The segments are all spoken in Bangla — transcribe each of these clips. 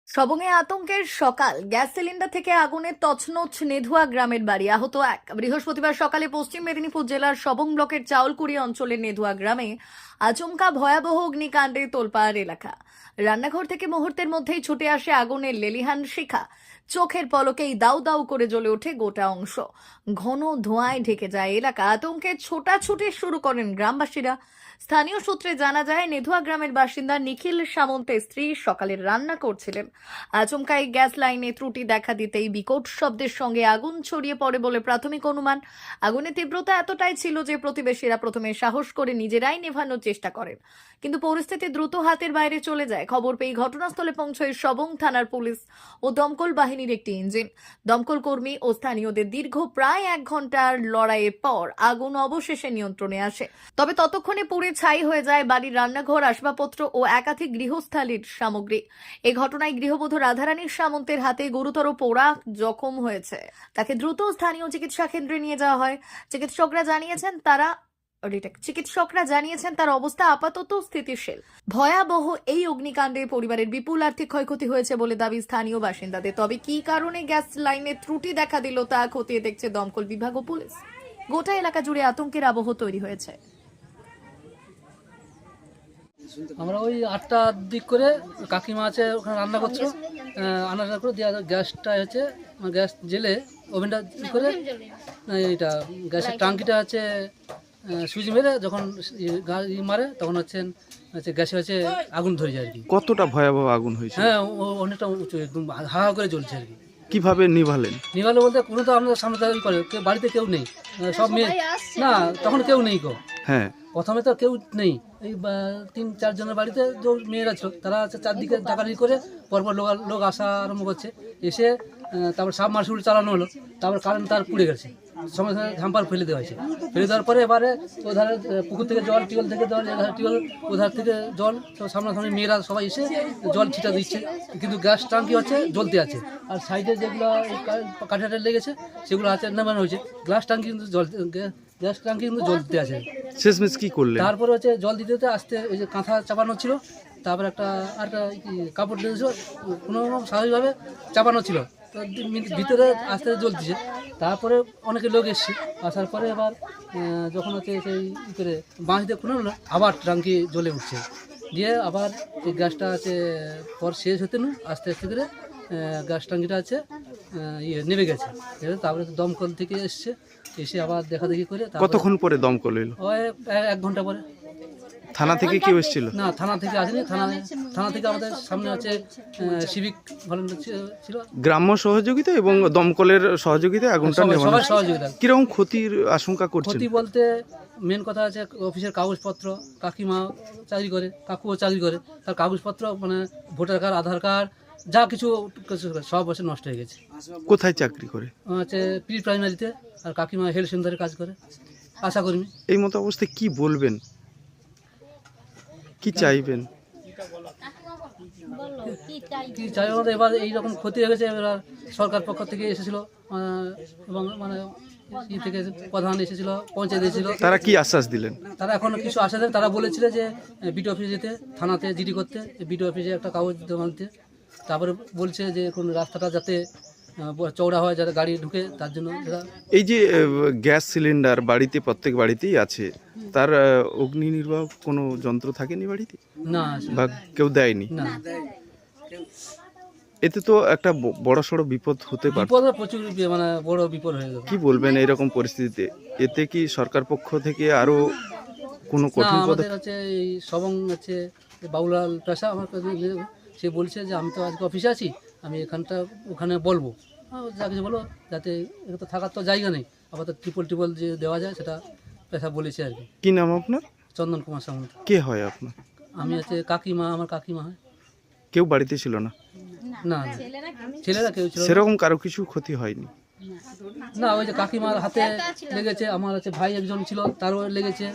সবংয়ে আতঙ্কের সকাল। গ্যাস সিলিন্ডার থেকে আগুনে তছনছ নেধুয়া গ্রামের বাড়ি, আহত এক। বৃহস্পতিবার সকালে পশ্চিম মেদিনীপুর জেলার সবং ব্লকের চাউলকুড়ি অঞ্চলের নেধুয়া গ্রামে আচমকা ভয়াবহ অগ্নিকাণ্ডে তোলপাড় এলাকা। রান্নাঘর থেকে মুহূর্তের মধ্যেই ছুটে আসে আগুনের লেলিহান শিখা। চোখের পলকেই দাউ দাউ করে জ্বলে ওঠে গোটা অংশ। ঘন ধোঁয়ায় ঢেকে যায় এলাকা। আতঙ্কে ছোটাছুটি শুরু করেন গ্রামবাসীরা। স্থানীয় সূত্রে জানা যায়, নেধুয়া গ্রামের বাসিন্দা নিখিল সামন্তের স্ত্রী সকালে রান্না করছিলেন। আচমকা এই গ্যাস লাইনে ত্রুটি দেখা দিতেই বিকট শব্দের সঙ্গে আগুন ছড়িয়ে পড়ে বলে প্রাথমিক অনুমান। আগুনের তীব্রতা এতটাই ছিল যে প্রতিবেশীরা প্রথমে সাহস করে নিজেরাই নেভানোর চেষ্টা করেন, কিন্তু পরিস্থিতি দ্রুত হাতের বাইরে চলে যায়। খবর পেয়ে ঘটনাস্থলে পৌঁছয় সবং থানার পুলিশ ও দমকল বাহিনীর একটি ইঞ্জিন। দমকল কর্মী ও স্থানীয়দের দীর্ঘ প্রায় 1 ঘন্টার লড়াইয়ের পর আগুন অবশেষে নিয়ন্ত্রণে আসে। তবে ততক্ষণে পুড়ে ছাই হয়ে যায় বাড়ির রান্নাঘর, আসবাবপত্র ও একাধিক গৃহস্থালির সামগ্রী। এই ঘটনায় গৃহবধূ রাধারানী সামন্তের হাতে গুরুতর পোড়া জখম হয়েছে। তাকে দ্রুত স্থানীয় চিকিৎসা কেন্দ্রে নিয়ে যাওয়া হয়। চিকিৎসকরা জানিয়েছেন তার অবস্থা আপাতত স্থিতিশীল। ভয়াবহ এই অগ্নিকাণ্ডে পরিবারের বিপুল আর্থিক ক্ষয়ক্ষতি হয়েছে বলে দাবি স্থানীয় বাসিন্দাদের। তবে কি কারণে গ্যাস লাইনে ত্রুটি দেখা দিল তা খতিয়ে দেখছে দমকল বিভাগ ও পুলিশ। গোটা এলাকা জুড়ে আতঙ্কের আবহ তৈরি হয়েছে। আমরা ওই 8টার দিক করে কাকিমা আছে ওখানে রান্না করছিল, রান্না করে দিয়ে গ্যাসটা হচ্ছে গ্যাস জেলে ওভেনটা করে এইটা গ্যাসের টাঙ্কিটা আছে সুইচ মেরে যখন মারে তখন হচ্ছে গ্যাসে হচ্ছে আগুন ধরে যায় আর কি। কতটা ভয়াবহ আগুন হয়েছে? হ্যাঁ, অনেকটা উঁচু একদম হা করে জ্বলছে আর কি। কিভাবে নিভালেন? নিভালো বলতে কোনো তো আমাদের সামনে দাঁড়িয়ে করে বাড়িতে কেউ নেই, সব মেয়ে না, তখন কেউ নেই গো। হ্যাঁ, প্রথমে তো কেউ নেই, এই 3-4 জনের বাড়িতে যে মেয়েরা ছিল তারা আছে চারদিকে ডাকাডাকি করে পরপর লোক আসা আরম্ভ করছে। এসে তারপর সাবমার্সিবল চালানো হলো, তারপর কারেন্ট তার পুড়ে গেছে, সঙ্গে সঙ্গে ঝাম্পার ফেলে দেওয়া হয়েছে। ফেলে দেওয়ার পরে এবারে ওধারে পুকুর থেকে জল, টিউবওয়েল থেকে জল, টিউবওয়েল ওধার থেকে জল, সব সামনাসামনি মেয়েরা সবাই এসে জল ছিটা দিচ্ছে, কিন্তু গ্যাস ট্যাঙ্কি হচ্ছে জ্বলতে আছে। আর সাইডে যেগুলো কাঠের লেগেছে সেগুলো আছে নামানো হয়েছে। গ্যাস ট্যাঙ্কি কিন্তু গ্যাস ট্যাঙ্কি কিন্তু জ্বলতে আছে। শেষমেশ কি করলেন? তারপরে হচ্ছে জল দিতে দিতে আসতে এই যে কাঁথা চাপানো ছিল, তারপরে একটা কাপড় দিয়েছিল, কোনো স্বাভাবিকভাবে চাপানো ছিল, তো ভিতরে আস্তে আস্তে জ্বলতেছে। তারপরে অনেকে লোক এসছে, আসার পরে এবার যখন হচ্ছে সেই করে বাঁশ দিয়ে কোনো আবার ট্যাঙ্কি জ্বলে উঠছে, দিয়ে আবার এই গ্যাসটা আছে পর শেষ হতে না আস্তে আস্তে করে গ্যাস ট্যাঙ্কিটা আছে নেমে গেছে। তারপরে দমকল থেকে এসছে, এসে আবার দেখা দেখি করে। কতক্ষণ পরে দমকল এলো? ওই 1 ঘন্টা পরে। থানা থেকে কেউ এসেছিল? না, থানা থেকে আসেনি। থানা থেকে আমাদের সামনে আছে সিভিক ভলেন্টিয়ার ছিল, গ্রাম্য সহযোগিতা এবং দমকলের সহযোগিতায় আগুনটা নেভানো। সবার সহযোগিতা। কিরকম ক্ষতির আশঙ্কা করছেন? ক্ষতি বলতে মেন কথা আছে অফিসের কাগজপত্র, কাকিমা চাকরি করে, কাকুও চাকরি করে, তার কাগজপত্র মানে ভোটার কার্ড, আধার কার্ড, যা কিছু সব বছর নষ্ট হয়ে গেছে। কোথায় চাকরি করে? হচ্ছে প্রি প্রাইমারিতে, আর কাকিমা হেলথ সেন্টারে কাজ করে, আশাকর্মী। এই মতো অবস্থায় কি বলবেন, কি চাইবেন? কি চাই আমাদের এবার এইরকম ক্ষতি হয়ে গেছে। এবার সরকার পক্ষ থেকে এসেছিল এবং মানে ই থেকে প্রধান এসেছিল, পঞ্চায়েত এসেছিল। তারা কি আশ্বাস দিলেন? তারা এখনো কিছু আশা দেন। তারা বলেছিল যে বিডিও অফিসে যেতে, থানাতে জিডি করতে, বিডিও অফিসে একটা কাগজ জমা দিতে। তারপরে বলছে যে কোন রাস্তাটা যাতে চওড়া হয়, যাতে গাড়ি ঢুকে, তার জন্য। এই যে গ্যাস সিলিন্ডার বাড়িতে প্রত্যেক বাড়িতেই আছে, তার অগ্নি নির্বাপক কোনো যন্ত্র থাকেনি বাড়িতে? না, বা কেউ দেয়নি? না। এতে তো একটা বড়সড় বিপদ হতে পারে। বিপদ প্রচুর, মানে বড় বিপদ হয়ে গেল। কি বলবেন এরকম পরিস্থিতিতে? এতে কি সরকার পক্ষ থেকে আরো কোনো কঠিন আমাদের পদক্ষেপ? হচ্ছে এই সবং হচ্ছে বাবুলাল পেশা আমার কাছে, সে বলছে যে আমি তো আজকে অফিসে আছি, আমি ওখানে বলবো, যা কিছু বলো, যাতে এটা তো থাকার তো জায়গা নেই, আবার তো টিপল যে দেওয়া যায় সেটা পেশা বলেছে আর কি। কি নাম আপনার? চন্দন কুমার সামন্ত। কে হয় আপনার? আমি হচ্ছে কাকিমা, আমার কাকিমা হয়। কেউ বাড়িতে ছিল না? না, ছেলেরা কেউ ছিল না। সেরকম কারো কিছু ক্ষতি হয়নি? না, ওই যে কাকিমার হাতে লেগেছে, আমার হচ্ছে ভাই একজন ছিল, তারও লেগেছে।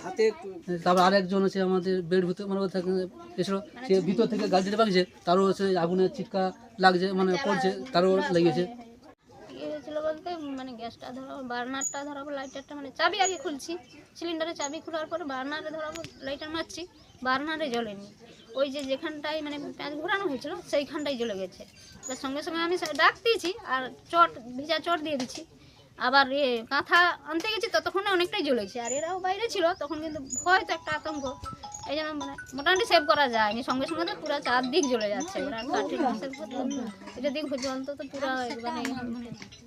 তারপর আরেকজন হচ্ছে আমাদের বেড ভিতরে মানে এসেছিল, সে ভিতর থেকে গাড়িতে বাগছে, তারও হচ্ছে আগুনের চিৎকার লাগছে, মানে পড়ছে, তারও লেগেছে। হয়েছিল বলতে মানে গ্যাসটা ধরাবো, বার্নারটা ধরাবো, লাইটারটা মানে চাবি আগে খুলছি, সিলিন্ডারে চাবি খোলার পরে বার্নারে ধরাবো, লাইটার মারছি, বার্নারে জ্বলেনি। ওই যে যেখানটায় মানে পেঁয়াজ ঘোরানো হয়েছিল সেইখানটায় জ্বলে গেছে। এবার সঙ্গে সঙ্গে আমি ডাক দিয়েছি আর ভিজা চট দিয়ে দিচ্ছি। আবার কাঁথা আনতে গেছি ততক্ষণে অনেকটাই জ্বলেছে, আর এরাও বাইরে ছিল তখন, কিন্তু ভয় তো একটা আতঙ্ক, এই জন্য মানে মোটামুটি সেভ করা যায়নি। সঙ্গে সঙ্গে তো পুরো চারদিক জ্বলে যাচ্ছে, এবার কাঠের গ্যাসের এটা দিক পর্যন্ত তো পুরো মানে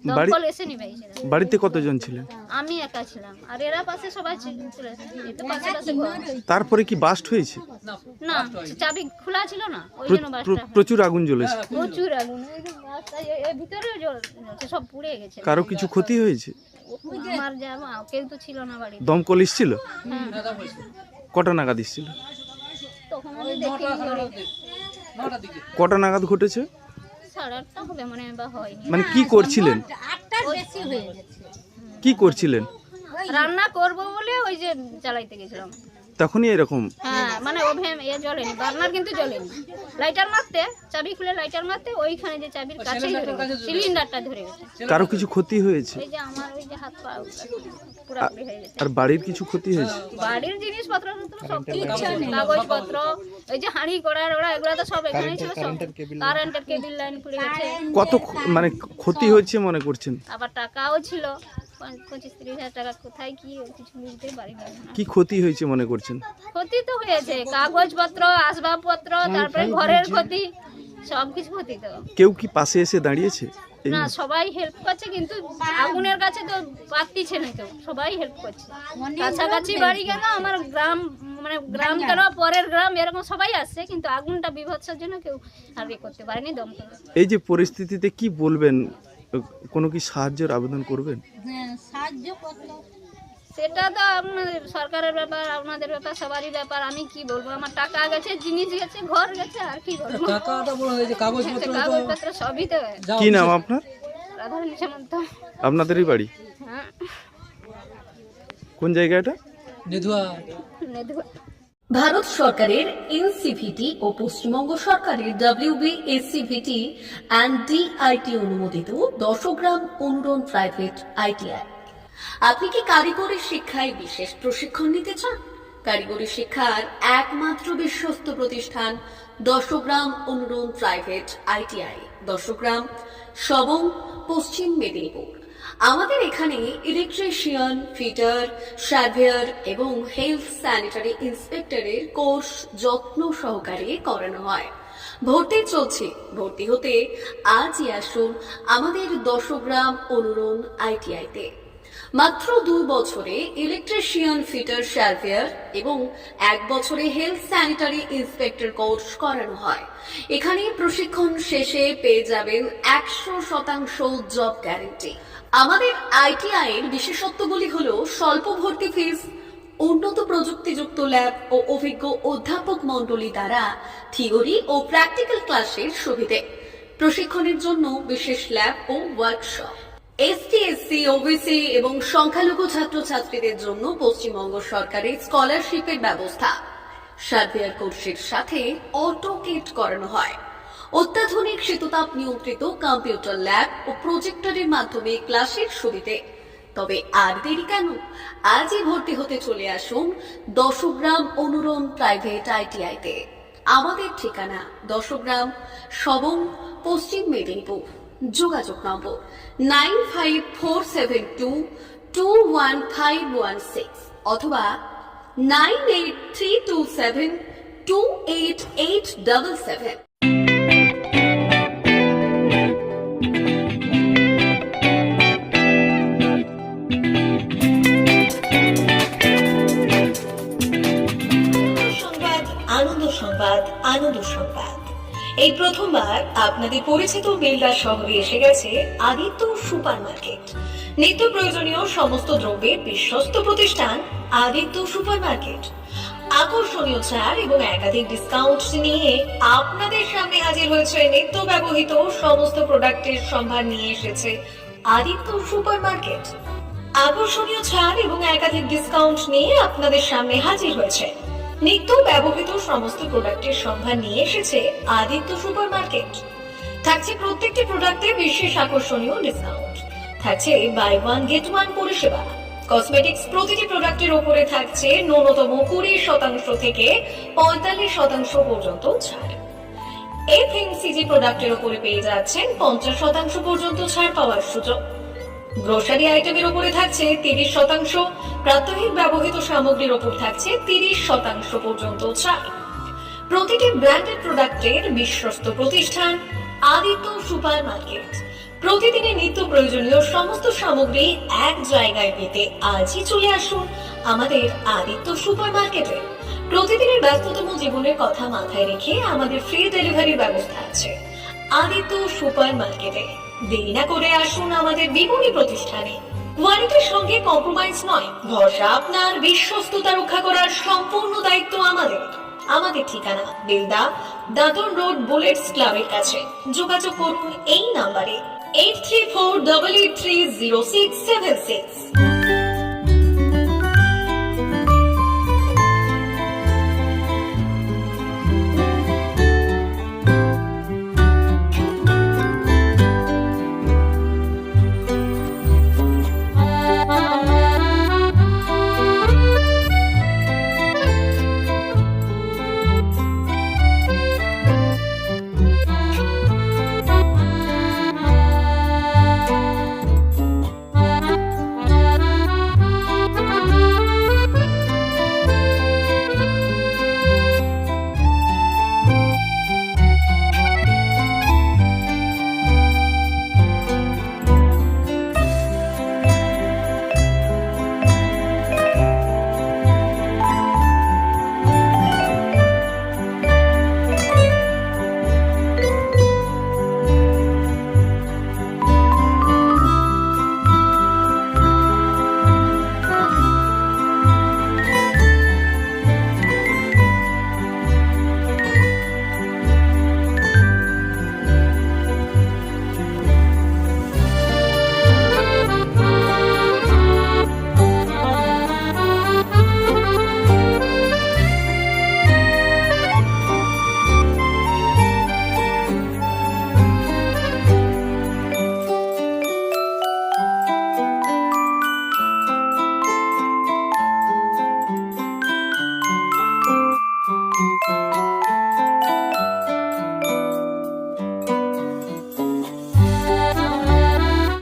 দমকল এসে নিভাইছে। বাড়িতে কতজন ছিলেন? আমি একা ছিলাম, আর এরা পাশে সবাই চলে এসেছে, এই তো পাশে পাশে ঘর। তারপরে কি বাস্ট হয়েছে? না, চাবি খোলা ছিল না, ওই জন্য বাসটা প্রচুর আগুন জ্বলেছে। প্রচুর আগুন, এই যে বাসটা এর ভিতরে জ্বলছে, সব পুড়ে গেছে। কারো কিছু ক্ষতি হয়েছে? আমার জামা কেউ তো ছিল না বাড়িতে। দমকল এসেছিল? হ্যাঁ, কটা নাগাদ এসেছিল? তখন আমি দেখি কটা নাগাদ ঘটেছে? 8:30 হবে মনে হয়, বা হয়নি। মানে কি করছিলেন? কি করছিলেন? রান্না করব বলে ওই যে জ্বালাইতে গেছিলাম, তখনই এরকম? হ্যাঁ, মানে ওভেন জ্বলেনি, বার্নার কিন্তু জ্বলেনি। লাইটার মারতে, চাবি খুলে লাইটার মারতে ওইখানে যে চাবির কাছেই ধরে গেছে, সিলিন্ডারটা ধরে গেছে। কারো কিছু ক্ষতি হয়েছে? এই যে আমার ওই যে হাত পা পুরোপুরি হয়ে গেছে। আর বাড়ির কিছু ক্ষতি হয়েছে? বাড়ির জিনিসপত্র সব কাগজপত্র, ওই যে হাঁড়ি কড়া ওরা এগুলো তো সব এখানেই ছিল, সব কারেন্টের কেবিল লাইন পুড়ে গেছে। কত মানে ক্ষতি হয়েছে মনে করছেন? আবার টাকাও ছিল 25-30 হাজার টাকা, কোথায় কি কিছু বুঝতে পারি না। কি ক্ষতি হয়েছে মনে করছেন? ক্ষতি তো হয়েছে, কাগজপত্র, আসবাবপত্র, তারপরে ঘরের ক্ষতি, সবকিছু ক্ষতি। তো কেউ কি পাশে এসে দাঁড়িয়েছে? না, সবাই হেল্প করছে, কিন্তু আগুনের কাছে তো পারতিছে না, তো সবাই হেল্প করছে। কাছাকাছি বাড়ি গেল, আমার গ্রাম মানে গ্রাম কেন পরের গ্রাম এরকম সবাই আসছে, কিন্তু আগুনটা বিভৎসের জন্য কেউ আর করতে পারেনি দমকল। এই যে পরিস্থিতিতে কি বলবেন? কোনো কি সাহায্যের আবেদন করবেন? সেটা তো আপনাদের সরকারের ব্যাপার, আপনাদের ব্যাপার, সবারই ব্যাপার। আমি কি বলবো, আমার টাকা গেছে, জিনিস গেছে, ঘর গেছে, আর কি বলবো। টাকাটা বলো, এই যে কাগজপত্র তো কাগজপত্র সবই তো। কি নাম আপনার? রাধারানী সামন্ত। আপনাদেরই বাড়ি? হ্যাঁ। কোন জায়গাটা? নেধুয়া। ভারত সরকারের এনসিভিটি ও পশ্চিমবঙ্গ সরকারের WBSCVT অ্যান্ড DIT অনুমোদিত 10 গ্রাম অনুরণ প্রাইভেট ITI। আপনি কি কারিগরি শিক্ষায় বিশেষ প্রশিক্ষণ নিতে চান? কারিগরি শিক্ষার একমাত্র বিশ্বস্ত প্রতিষ্ঠান 10 গ্রাম অনুরণ প্রাইভেট ITI, 10 গ্রাম, সবং, পশ্চিম মেদিনীপুর। আমাদের এখানে ইলেকট্রিশিয়ান, ফিটার, সার্ভেয়ার এবং হেলথ স্যানিটারি ইন্সপেক্টরের কোর্স যত্ন সহকারে করানো হয়। ভর্তি চলছে। ভর্তি হতে আজই আসুন আমাদের 10 গ্রাম অনুরণ ITI-তে। মাত্র 2 বছরে ইলেকট্রিশিয়ান, ফিটার, সার্ভেয়ার এবং 1 বছরে হেলথ স্যানিটারি ইন্সপেক্টর কোর্স করানো হয়। এখানে প্রশিক্ষণ শেষে পেয়ে যাবেন 100% জব গ্যারান্টি। আমাদের ITI এর বিশেষত্বগুলি হলো স্বল্প ভর্তি ফিস, উন্নত প্রযুক্তিযুক্ত ল্যাব ও অভিজ্ঞ অধ্যাপক মণ্ডলী দ্বারা থিওরি ও প্র্যাকটিক্যাল ক্লাসের সুবিধে, প্রশিক্ষণের জন্য বিশেষ ল্যাব ও ওয়ার্কশপ, ST, SC, OBC এবং সংখ্যালঘু ছাত্রছাত্রীদের জন্য পশ্চিমবঙ্গ সরকারের স্কলারশিপের ব্যবস্থা। সার্ভেয়ার কোর্সের সাথে অটোকেট করানো হয়। অত্যাধুনিক শীততাপ নিয়ন্ত্রিত কম্পিউটার ল্যাব ও প্রজেক্টরের মাধ্যমে ক্লাসের সুবিধে। তবে আর দেরি কেন? আজই ভর্তি হতে চলে আসুন 10 গ্রাম অনুরণ প্রাইভেট ITI-তে। আমাদের ঠিকানা 10 গ্রাম, সবং, পশ্চিম মেদিনীপুর। যোগাযোগ নম্বর 9547221516 অথবা 9832728877। আনন্দ সংবাদ, আনন্দ সংবাদ। এই প্রথমবার আপনাদের পরিচিত বেলদা শহরে এসে গেছে আদিত্য সুপার মার্কেট। নিত্য প্রয়োজনীয় সমস্ত দ্রব্যের বিশ্বস্ত প্রতিষ্ঠান আদিত্য সুপার মার্কেট। আকর্ষণীয় ছাড় এবং একাধিক ডিসকাউন্ট নিয়ে আপনাদের সামনে হাজির হয়েছে। নিত্য ব্যবহৃত সমস্ত প্রোডাক্টের সম্ভার নিয়ে এসেছে আদিত্য সুপার মার্কেট। আকর্ষণীয় ছাড় এবং একাধিক ডিসকাউন্ট নিয়ে আপনাদের সামনে হাজির হয়েছে। নিত্য ব্যবহৃত সমস্ত প্রোডাক্টের সম্ভার নিয়ে এসেছে আদিত্য সুপার মার্কেট। থাকছে প্রত্যেকটি প্রোডাক্টে বিশেষ আকর্ষণীয় ডিসকাউন্ট। থাকছে বাই ওয়ান গেট ওয়ান পরিষেবা। কসমেটিক্স প্রতিটি প্রোডাক্টের উপরে থাকছে ন্যূনতম 20% থেকে 45% পর্যন্ত ছাড়। এফএমসিজি প্রোডাক্টের উপরে পেয়ে যাচ্ছেন 50% পর্যন্ত ছাড় পাওয়ার সুযোগ। গ্রোসারি আইটেমের উপরে থাকছে 30%, প্রাত্যহিক ব্যবহৃত সামগ্রীর উপর থাকছে 30% পর্যন্ত ছাড়। প্রতিটি ব্র্যান্ডেড প্রোডাক্টের বিশ্বস্ত প্রতিষ্ঠান আদিত্য সুপার মার্কেট। প্রতিদিনের নিত্য প্রয়োজনীয় সমস্ত সামগ্রী এক জায়গায় পেতে আজই চলে আসুন আমাদের আদিত্য সুপার মার্কেটে। প্রতিদিনের ব্যস্ততম জীবনের কথা মাথায় রেখে আমাদের ফ্রি ডেলিভারির ব্যবস্থা আছে আদিত্য সুপার মার্কেটে। দেরি না করে আসুন আমাদের বিপণী প্রতিষ্ঠানে। কোয়ালিটির সঙ্গে কম্প্রোমাইজ নয়, ভরসা আপনার, বিশ্বস্ততা রক্ষা করার সম্পূর্ণ দায়িত্ব আমাদের। আমাদের ঠিকানা বেলদা, দাদন রোড, বুলেটস ক্লাবের কাছে। যোগাযোগ করুন এই নাম্বারে 8348830676।